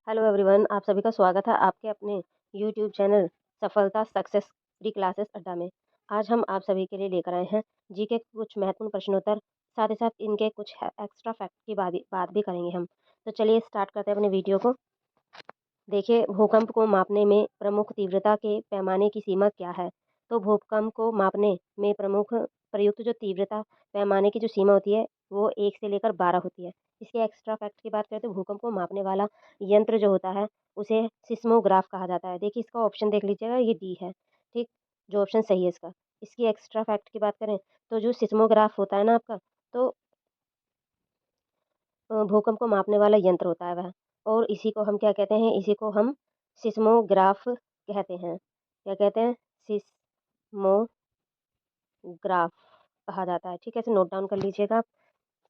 Hello everyone, आप सभी का स्वागत है आपके अपने यूट्यूब चैनल सफलता सक्सेस फ्री क्लासेस अड्डा में। आज हम आप सभी के लिए लेकर आए हैं जीके के कुछ महत्वपूर्ण प्रश्नोत्तर, साथ ही साथ इनके कुछ एक्स्ट्रा फैक्ट की बात भी करेंगे हम। तो चलिए स्टार्ट करते हैं अपने वीडियो को। देखिए, भूकंप को मापने में प्रमुख तीव्रता के पैमाने की सीमा क्या है? तो भूकंप को मापने में प्रमुख प्रयुक्त जो तीव्रता पैमाने की जो सीमा होती है, वो 1 से लेकर 12 होती है। इसके एक्स्ट्रा फैक्ट की बात करें तो भूकंप को मापने वाला यंत्र जो होता है, उसे सिस्मोग्राफ कहा जाता है। देखिए, इसका ऑप्शन देख लीजिएगा, ये डी है, ठीक? जो ऑप्शन सही है इसका। इसकी एक्स्ट्रा फैक्ट की बात करें तो जो सिस्मोग्राफ होता है ना आपका, तो भूकंप को मापने वाला यंत्र होता है वह। और इसी को हम क्या कहते हैं? इसी को हम सिस्मोग्राफ कहते हैं। क्या कहते हैं? सिस्मोग्राफ कहा जाता है। ठीक है, इसे नोट डाउन कर लीजिएगा आप।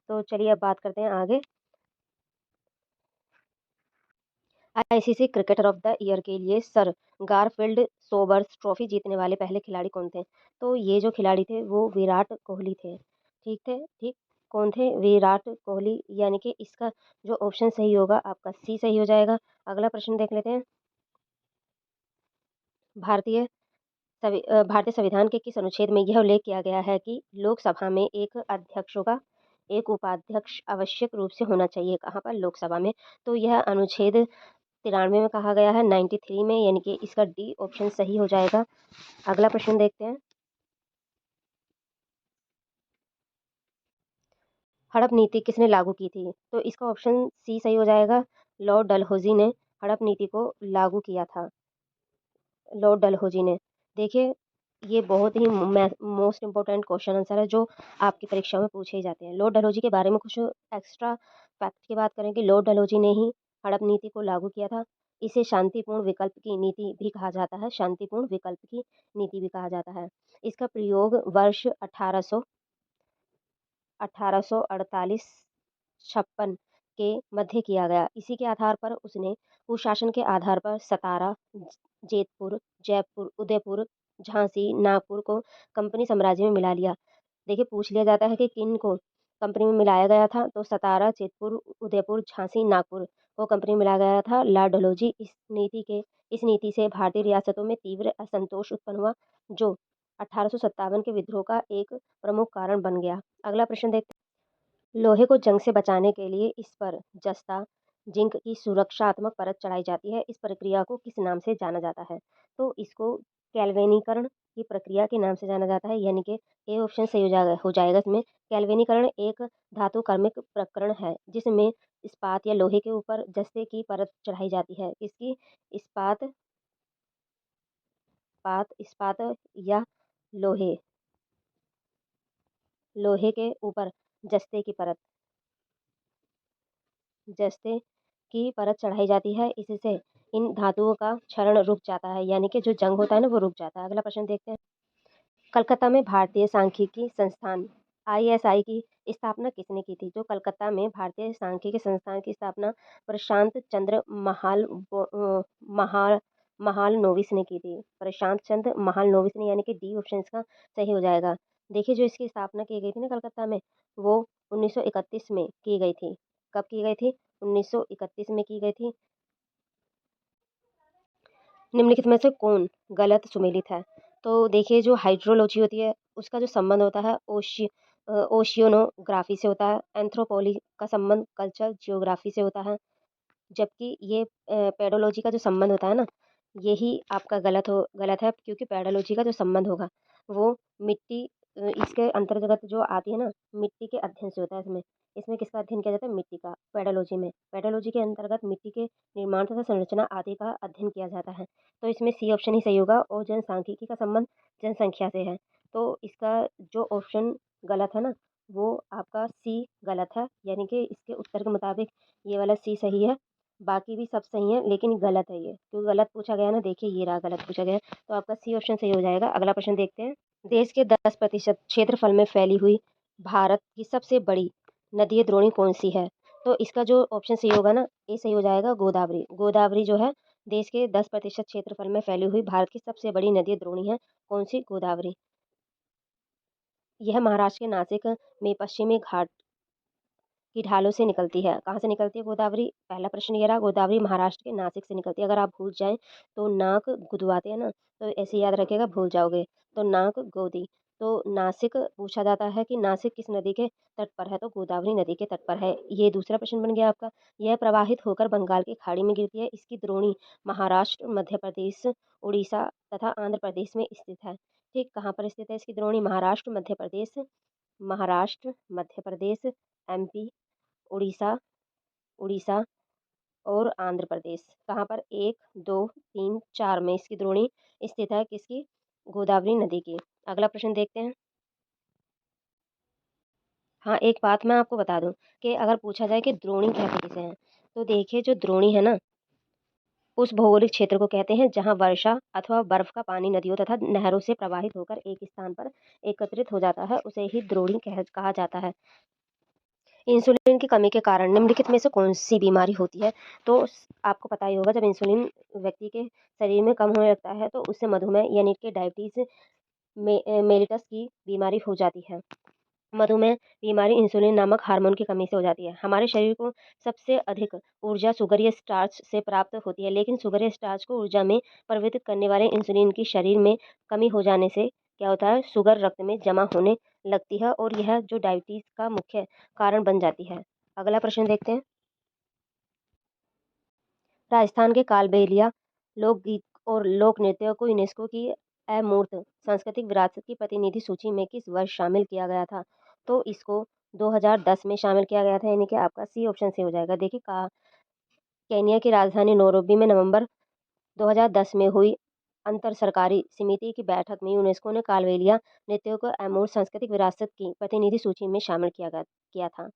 तो चलिए अब बात करते हैं आगे। ICC cricketer of the year के लिए सर गारफील्ड सोबर्स ट्रॉफी जीतने वाले पहले खिलाड़ी कौन थे? तो ये जो खिलाड़ी थे वो विराट कोहली थे। ठीक थे, ठीक। कौन थे? विराट कोहली, यानी कि इसका जो ऑप्शन सही होगा आपका सी सही हो जाएगा। अगला प्रश्न देख लेते हैं। भारतीय भारतीय संविधान के किस अनुच्छेद में यह उल्लेख किया गया है कि लोकसभा में एक अध्यक्ष होगा, एक उपाध्यक्ष आवश्यक रूप से होना चाहिए? कहाँ पर? लोकसभा में। तो यह अनुच्छेद 93 में कहा गया है, 93 में, यानी कि इसका डी ऑप्शन सही हो जाएगा। अगला प्रश्न देखते हैं। हड़प नीति किसने लागू की थी? तो इसका ऑप्शन सी सही हो जाएगा। लॉर्ड डलहौजी ने हड़प नीति को लागू किया था। लॉर्ड डलहौजी ने। देखिए, ये बहुत ही मोस्ट इम्पोर्टेंट क्वेश्चन आंसर है जो आपकी परीक्षा में पूछे ही जाते हैं। लॉर्ड डलहौजी के बारे में कुछ एक्स्ट्रा फैक्ट की बात करें कि लॉर्ड डलहौजी ने ही हड़प नीति को लागू किया था। इसे शांतिपूर्ण विकल्प की नीति भी कहा जाता है। शांतिपूर्ण विकल्प की नीति भी कहा जाता है। इसका प्रयोग वर्ष 1848-56 के मध्य किया गया। इसी के आधार पर उसने कुशासन के आधार पर सतारा, जेतपुर, जयपुर, उदयपुर, झांसी, नागपुर को कंपनी साम्राज्य में मिला लिया। देखिए, पूछ लिया जाता है कि किन को कंपनी में मिलाया गया था, तो सतारा, जेतपुर, उदयपुर, झांसी, नागपुर को कंपनी में मिलाया गया था। लॉर्ड डलहौजी इस नीति से भारतीय रियासतों में तीव्र असंतोष उत्पन्न हुआ, जो 1857 के विद्रोह का एक प्रमुख कारण बन गया। अगला प्रश्न देखते हैं। लोहे को जंग से बचाने के लिए इस पर जस्ता जिंक की सुरक्षात्मक परत चढ़ाई जाती है। इस प्रक्रिया को किस नाम से जाना जाता है? तो इसको कैल्वेनीकरण की प्रक्रिया के नाम से जाना जाता है, यानी कि ए ऑप्शन सही हो जाएगा इसमें। कैल्वेनीकरण एक धातु कर्मिक प्रकरण है जिसमें इस्पात या लोहे के ऊपर जस्ते की परत चढ़ाई जाती है। किसकी? इस्पात पात इस्पात या लोहे लोहे के ऊपर जस्ते की परत जस्ते की परत चढ़ाई जाती है। इससे इन धातुओं का क्षरण रुक जाता है, यानी कि जो जंग होता है ना, वो रुक जाता है। अगला प्रश्न देखते हैं। कलकत्ता में भारतीय सांख्यिकी संस्थान आईएसआई की स्थापना किसने की थी? जो कलकत्ता में भारतीय सांख्यिकी संस्थान की स्थापना प्रशांत चंद्र महाल महालनोबिस ने की थी। प्रशांत चंद्र महालनोबिस ने, यानी कि डी ऑप्शन इसका सही हो जाएगा। देखिए, जो इसकी स्थापना की गई थी ना कलकत्ता में, वो 1931 में की गई थी। कब की गई थी? 1931 में की गई थी। निम्नलिखित में से कौन गलत सुमेलित है? तो देखिए, जो हाइड्रोलॉजी होती है उसका जो संबंध होता है ओशियोनोग्राफी से होता है। एंथ्रोपोलॉजी का संबंध कल्चर जियोग्राफी से होता है। जबकि ये पेडोलॉजी का जो संबंध होता है ना, यही आपका गलत है, क्योंकि पेडोलॉजी का जो संबंध होगा वो मिट्टी इसके अंतर्गत जो आती है ना, मिट्टी के अध्ययन से होता है। इसमें इसमें किसका अध्ययन किया जाता है? मिट्टी का। पेडोलॉजी में, पेडोलॉजी के अंतर्गत मिट्टी के निर्माण तथा संरचना आदि का अध्ययन किया जाता है। तो इसमें सी ऑप्शन ही सही होगा। और जनसांख्यिकी का संबंध जनसंख्या से है। तो इसका जो ऑप्शन गलत है ना, वो आपका सी गलत है, यानी कि इसके उत्तर के मुताबिक ये वाला सी सही है। बाकी भी सब सही है, लेकिन गलत है ये, क्योंकि गलत पूछा गया ना। देखिए, ये रहा गलत पूछा गया, तो आपका सी ऑप्शन सही हो जाएगा। अगला प्रश्न देखते हैं। देश के 10% क्षेत्रफल में फैली हुई भारत की सबसे बड़ी नदी द्रोणी कौन सी है? तो इसका जो ऑप्शन सही होगा ना, ये सही हो जाएगा। गोदावरी। गोदावरी जो है देश के 10% क्षेत्रफल में फैली हुई भारत की सबसे बड़ी नदी द्रोणी है। कौन सी? गोदावरी। यह महाराष्ट्र के नासिक में पश्चिमी घाट की ढालों से निकलती है। कहाँ से निकलती है गोदावरी? पहला प्रश्न ये रहा, गोदावरी महाराष्ट्र के नासिक से निकलती है। अगर आप भूल जाएँ तो नाक गुदवाते हैं ना, तो ऐसे याद रखिएगा, भूल जाओगे। तो नाक गोदी। तो नासिक पूछा जाता है कि नासिक किस नदी के तट पर है? तो गोदावरी नदी के तट पर है। ये दूसरा प्रश्न बन गया आपका। यह प्रवाहित होकर बंगाल की खाड़ी में गिरती है। इसकी द्रोणी महाराष्ट्र, मध्य प्रदेश, उड़ीसा तथा आंध्र प्रदेश में स्थित है। ठीक, कहाँ पर स्थित है इसकी द्रोणी? महाराष्ट्र, मध्य प्रदेश, एमपी, उड़ीसा उड़ीसा और आंध्र प्रदेश। कहाँ पर? 1, 2, 3, 4 में इसकी द्रोणी स्थित है। किसकी? गोदावरी नदी की। अगला प्रश्न देखते हैं। हाँ, एक बात मैं आपको बता दूँ कि अगर पूछा जाए कि द्रोणी कहते किसे हैं, तो देखिए जो द्रोणी है ना, उस भौगोलिक क्षेत्र को कहते हैं जहाँ वर्षा अथवा बर्फ का पानी नदियों तथा नहरों से प्रवाहित होकर एक स्थान पर एकत्रित हो जाता है, उसे ही द्रोणी कहा जाता है। इंसुलिन की कमी के कारण निम्नलिखित में से कौन-सी बीमारी होती है? तो आपको पता ही होगा, जब इंसुलिन व्यक्ति के शरीर में कम होने लगता है तो उससे मधुमेह यानी कि डायबिटीज़ मेलिटस की बीमारी हो जाती है। मधुमेह बीमारी इंसुलिन नामक हार्मोन की कमी से हो जाती है। हमारे शरीर को सबसे अधिक ऊर्जा शुगर या स्टार्च से प्राप्त होती है, लेकिन शुगर या स्टार्च को ऊर्जा में परिवर्तित करने वाले इंसुलिन की शरीर में कमी हो जाने से क्या होता है? शुगर रक्त में जमा होने लगती है और यह जो डायबिटीज़ का मुख्य कारण बन जाती है। अगला प्रश्न देखते हैं। राजस्थान के कालबेलिया लोकगीत और लोक नृत्य को यूनेस्को की अमूर्त सांस्कृतिक विरासत की प्रतिनिधि सूची में किस वर्ष शामिल किया गया था? तो इसको 2010 में शामिल किया गया था, यानी कि आपका सी ऑप्शन से हो जाएगा। देखिए, केन्या की राजधानी नैरोबी में नवंबर 2010 में हुई अंतर सरकारी समिति की बैठक में यूनेस्को ने कालबेलिया नृत्यों को अमूर्त सांस्कृतिक विरासत की प्रतिनिधि सूची में शामिल किया था।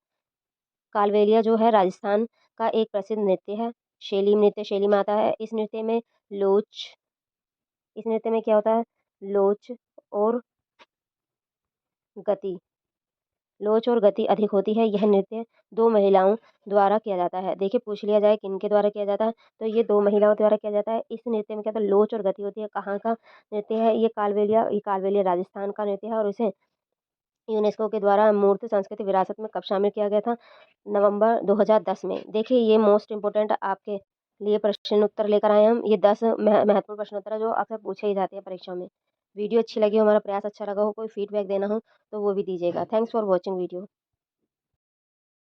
कालबेलिया जो है राजस्थान का एक प्रसिद्ध नृत्य है। नृत्य शैली में आता है। लोच इस नृत्य में क्या होता है? लोच और गति लोच और गति अधिक होती है। यह नृत्य 2 महिलाओं द्वारा किया जाता है। देखिए, पूछ लिया जाए किनके द्वारा किया जाता है, तो ये 2 महिलाओं द्वारा किया जाता है। इस नृत्य में क्या होता है? लोच और गति होती है। कहाँ का नृत्य है ये कालबेलिया राजस्थान का नृत्य है और इसे यूनेस्को के द्वारा अमूर्त सांस्कृतिक विरासत में कब शामिल किया गया था? नवंबर 2010 में। देखिए, ये मोस्ट इम्पोर्टेंट आपके लिए प्रश्न उत्तर लेकर आए हम। ये 10 महत्वपूर्ण प्रश्न उत्तर है जो अक्सर पूछे ही जाते हैं परीक्षा में। वीडियो अच्छी लगी हो, हमारा प्रयास अच्छा लगा हो, कोई फीडबैक देना हो तो वो भी दीजिएगा। Thanks for watching video.